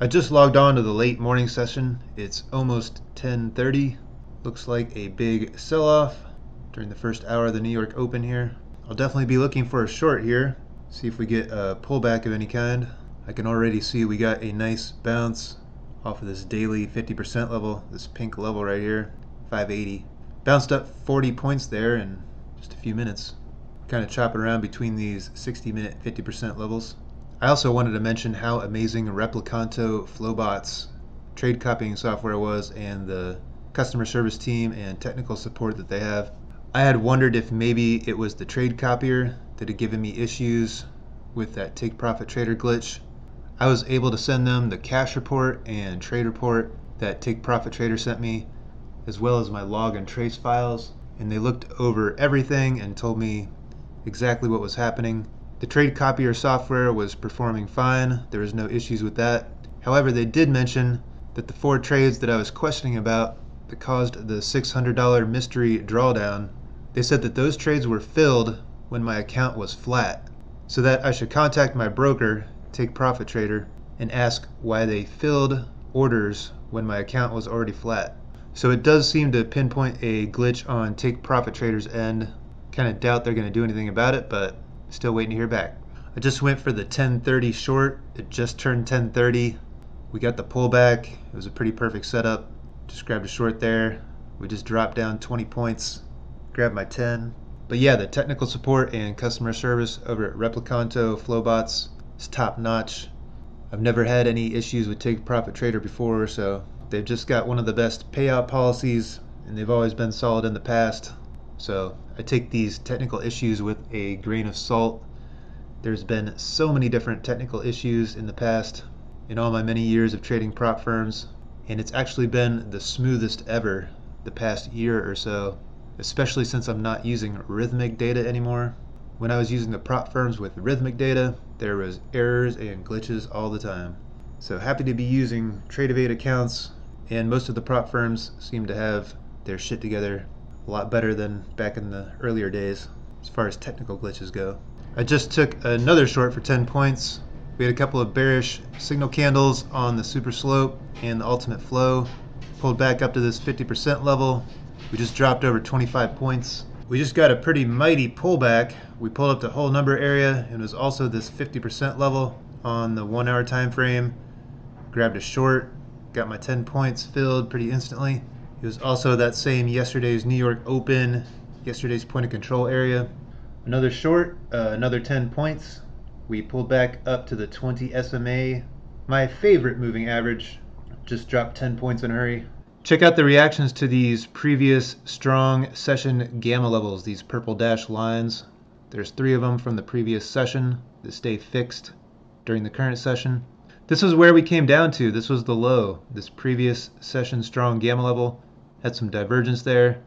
I just logged on to the late morning session. It's almost 10:30. Looks like a big sell-off during the first hour of the New York Open here. I'll definitely be looking for a short here. See if we get a pullback of any kind. I can already see we got a nice bounce off of this daily 50% level, this pink level right here, 580. Bounced up 40 points there in just a few minutes. Kind of chopping around between these 60-minute 50% levels. I also wanted to mention how amazing REPLIKANTO FLOWBOTS trade copying software was, and the customer service team and technical support that they have. I had wondered if maybe it was the trade copier that had given me issues with that take profit trader glitch. I was able to send them the cash report and trade report that take profit trader sent me, as well as my log and trace files, and they looked over everything and told me exactly what was happening. The trade copier software was performing fine. There was no issues with that. However, they did mention that the 4 trades that I was questioning about that caused the $600 mystery drawdown, they said that those trades were filled when my account was flat, so that I should contact my broker, Take Profit Trader, and ask why they filled orders when my account was already flat. So it does seem to pinpoint a glitch on Take Profit Trader's end. Kind of doubt they're going to do anything about it, but still waiting to hear back. I just went for the 10:30 short. It just turned 10:30. We got the pullback. It was a pretty perfect setup. Just grabbed a short there. We just dropped down 20 points. Grabbed my 10. But yeah, the technical support and customer service over at REPLIKANTO FLOWBOTS is top notch. I've never had any issues with Take Profit Trader before, so they've just got one of the best payout policies, and they've always been solid in the past. So I take these technical issues with a grain of salt. There's been so many different technical issues in the past in all my many years of trading prop firms, and it's actually been the smoothest ever the past year or so, especially since I'm not using rhythmic data anymore. When I was using the prop firms with rhythmic data, there was errors and glitches all the time. So happy to be using Tradeify accounts, and most of the prop firms seem to have their shit together a lot better than back in the earlier days as far as technical glitches go. I just took another short for 10 points. We had a couple of bearish signal candles on the super slope and the ultimate flow. Pulled back up to this 50% level. We just dropped over 25 points. We just got a pretty mighty pullback. We pulled up the whole number area, and it was also this 50% level on the 1 hour time frame. Grabbed a short, got my 10 points filled pretty instantly. It was also that same yesterday's New York Open, yesterday's point of control area. Another short, another 10 points. We pulled back up to the 20 SMA. My favorite moving average. Just dropped 10 points in a hurry. Check out the reactions to these previous strong session gamma levels, these purple dashed lines. There's 3 of them from the previous session that stay fixed during the current session. This is where we came down to. This was the low. This previous session strong gamma level had some divergence there,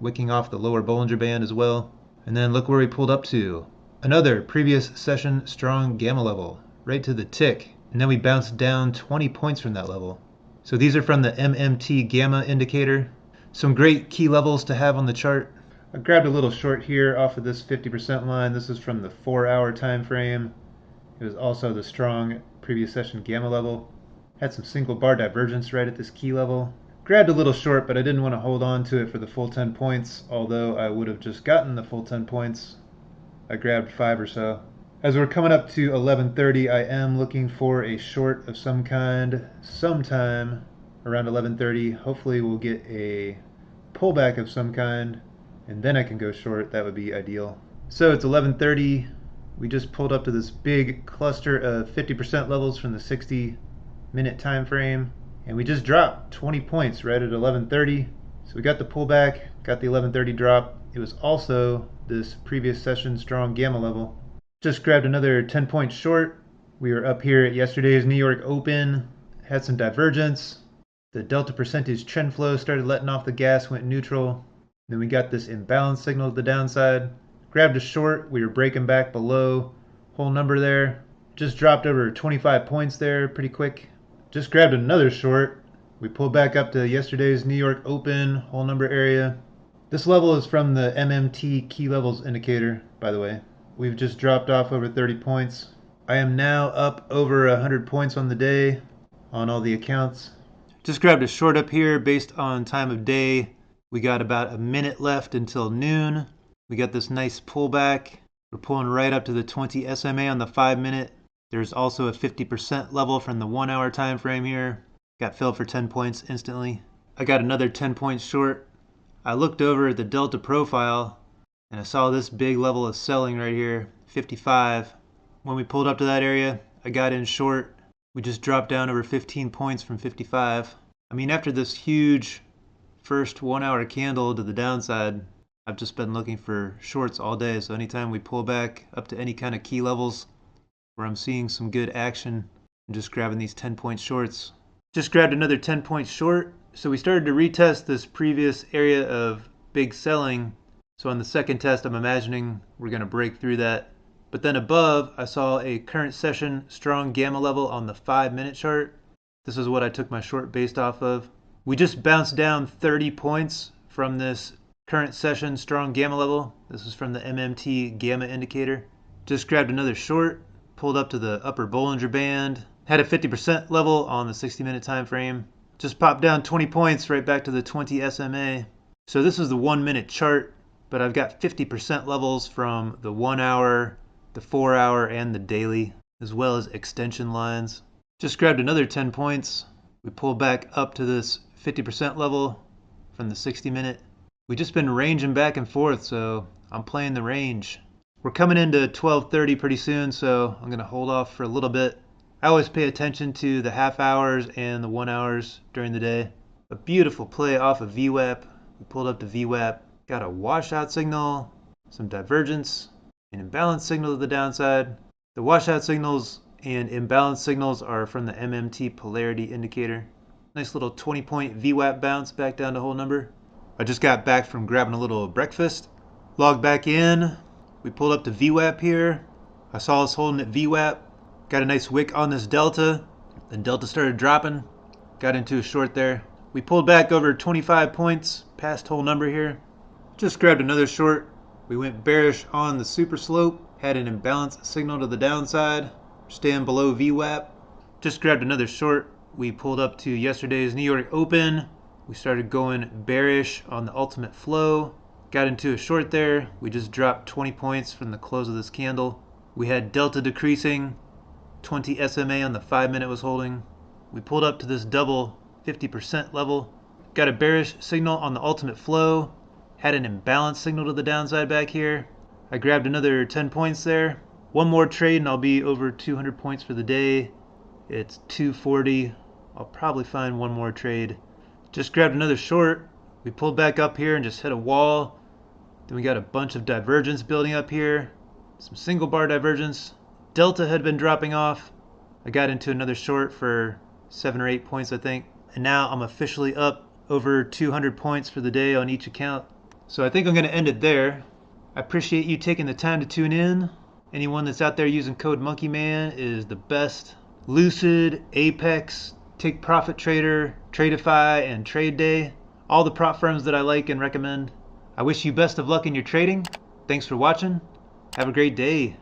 wicking off the lower Bollinger Band as well. And then look where we pulled up to. Another previous session strong gamma level, right to the tick. And then we bounced down 20 points from that level. So these are from the MMT gamma indicator. Some great key levels to have on the chart. I grabbed a little short here off of this 50% line. This is from the 4 hour time frame. It was also the strong previous session gamma level. Had some single bar divergence right at this key level. Grabbed a little short, but I didn't want to hold on to it for the full 10 points, although I would have just gotten the full 10 points. I grabbed 5 or so. As we're coming up to 11:30, I am looking for a short of some kind sometime around 11:30. Hopefully we'll get a pullback of some kind, and then I can go short. That would be ideal. So it's 11:30. We just pulled up to this big cluster of 50% levels from the 60-minute time frame, and we just dropped 20 points right at 11:30. So we got the pullback, got the 11:30 drop. It was also this previous session strong gamma level. Just grabbed another 10-point short. We were up here at yesterday's New York Open, had some divergence. The delta percentage trend flow started letting off the gas, went neutral. Then we got this imbalance signal to the downside. Grabbed a short, we were breaking back below whole number there. Just dropped over 25 points there pretty quick. Just grabbed another short. We pulled back up to yesterday's New York Open whole number area. This level is from the MMT key levels indicator, by the way. We've just dropped off over 30 points. I am now up over 100 points on the day. on all the accounts. Just grabbed a short up here based on time of day. We got about a minute left until noon. We got this nice pullback. We're pulling right up to the 20 SMA on the 5-minute. There's also a 50% level from the 1 hour time frame here. Got filled for 10 points instantly. I got another 10 points short. I looked over at the delta profile and I saw this big level of selling right here, 55. When we pulled up to that area, I got in short. We just dropped down over 15 points from 55. I mean, after this huge first 1 hour candle to the downside, I've just been looking for shorts all day. So anytime we pull back up to any kind of key levels where I'm seeing some good action, I'm just grabbing these 10-point shorts. Just grabbed another 10-point short. So we started to retest this previous area of big selling. So on the second test, I'm imagining we're going to break through that. But then above, I saw a current session strong gamma level on the 5-minute chart. This is what I took my short based off of. We just bounced down 30 points from this current session strong gamma level. This is from the MMT gamma indicator. Just grabbed another short, pulled up to the upper Bollinger Band, had a 50% level on the 60-minute time frame. Just popped down 20 points right back to the 20 SMA. So this is the 1-minute chart, but I've got 50% levels from the 1 hour, the 4 hour, and the daily, as well as extension lines. Just grabbed another 10 points. We pulled back up to this 50% level from the 60-minute. We've just been ranging back and forth, so I'm playing the range. We're coming into 12:30 pretty soon, so I'm going to hold off for a little bit. I always pay attention to the half hours and the 1 hours during the day. A beautiful play off of VWAP. We pulled up to VWAP, got a washout signal, some divergence, an imbalance signal to the downside. The washout signals and imbalance signals are from the MMT polarity indicator. Nice little 20-point VWAP bounce back down to whole number. I just got back from grabbing a little breakfast. Logged back in. We pulled up to VWAP here. I saw us holding at VWAP. Got a nice wick on this delta. Then delta started dropping. Got into a short there. We pulled back over 25 points past whole number here. Just grabbed another short. We went bearish on the super slope. Had an imbalance signal to the downside. Staying below VWAP. Just grabbed another short. We pulled up to yesterday's New York Open. We started going bearish on the ultimate flow. Got into a short there. We just dropped 20 points from the close of this candle. We had delta decreasing. 20 SMA on the 5-minute was holding. We pulled up to this double 50% level. Got a bearish signal on the ultimate flow. Had an imbalance signal to the downside back here. I grabbed another 10 points there. One more trade and I'll be over 200 points for the day. It's 240. I'll probably find one more trade. Just grabbed another short. We pulled back up here and just hit a wall. Then we got a bunch of divergence building up here. Some single bar divergence. Delta had been dropping off. I got into another short for 7 or 8 points, I think. And now I'm officially up over 200 points for the day on each account. So I think I'm going to end it there. I appreciate you taking the time to tune in. Anyone that's out there using code MonkeyMan is the best. Lucid, Apex, Take Profit Trader, Tradeify, and TradeDay. All the prop firms that I like and recommend. I wish you best of luck in your trading. Thanks for watching. Have a great day.